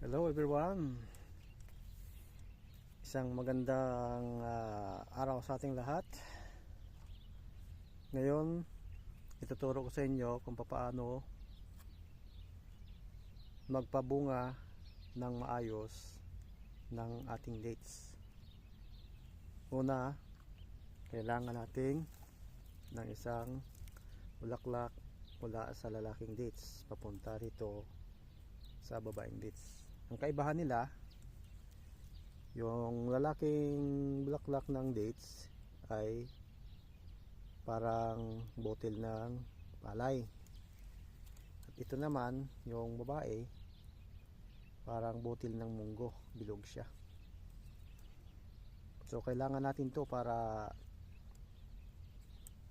Hello everyone. Isang magandang araw sa ating lahat. Ngayon, ituturo ko sa inyo kung paano magpabunga ng maayos ng ating dates. Una, kailangan nating ng isang bulaklak mula sa lalaking dates papunta rito sa babaeng dates. Ang kaibahan nila, yung lalaking bulaklak ng dates ay parang botil ng palay, at ito naman yung babae parang botil ng munggo, bilog siya. So kailangan natin to para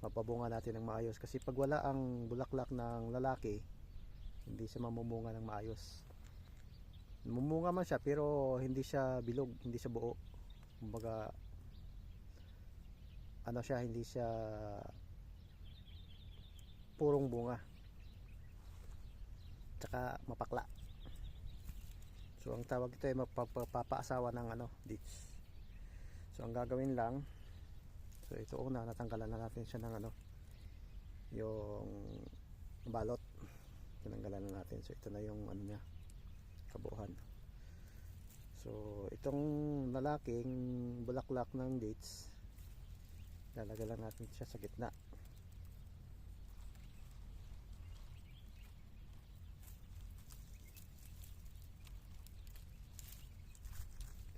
mapabunga natin ng maayos, kasi pag wala ang bulaklak ng lalaki, hindi siya mamumunga ng maayos. Mumunga man siya pero hindi siya bilog, hindi siya buo. Kumbaga ano siya, hindi siya purong bunga, tsaka mapakla. So ang tawag ito ay mapapaasawa ng dates. So ang gagawin lang, so ito una, natanggalan na natin siya ng yung balot. Tinanggalan na natin. So ito na yung niya, kabuuan. So itong lalaking bulaklak ng dates, lalagay lang natin siya sa gitna.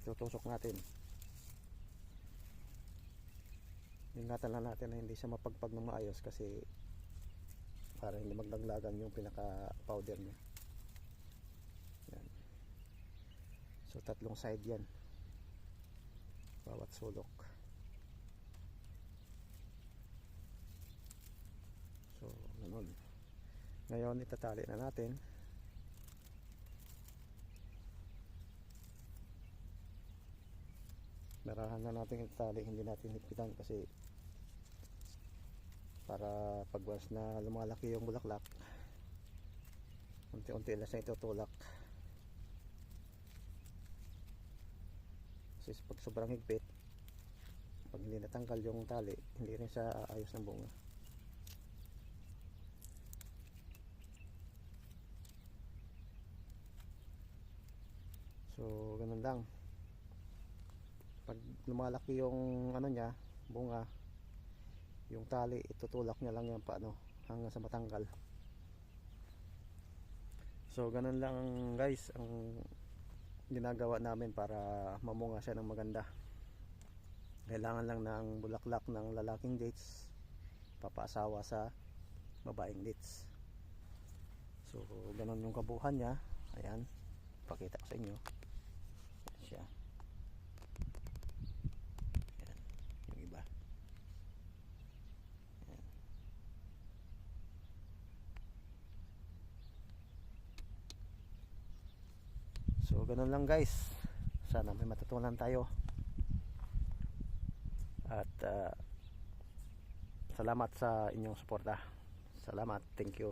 Itutusok natin. Ingatan lang natin na hindi siya mapagpag ng maayos, kasi para hindi maglaglagan yung pinaka powder niya. Yan. So tatlong side yan, bawat sulok. So ganun. Ngayon itatali na natin. Marahan na natin itatali, hindi natin higpitan, kasi para pag once na lumalaki yung bulaklak, unti-unti lang siya itutulak. Kasi pag sobrang higpit, pag hindi natanggal yung tali, hindi rin siya ayos ng bunga. So ganun lang. Pag lumalaki yung niya, bunga, yung tali itutulak niya lang yan paano hanggang sa matanggal. So ganun lang guys ang ginagawa namin para mamunga siya ng maganda. Kailangan lang ng bulaklak ng lalaking dates, papaasawa sa babaeng dates. So ganun yung kabuuan niya. Ayan, pakita ko sa inyo. Ayan siya. Ayan, yung iba. Ayan. So ganun lang guys, sana may matutunan tayo. At salamat sa inyong suporta. Salamat, thank you.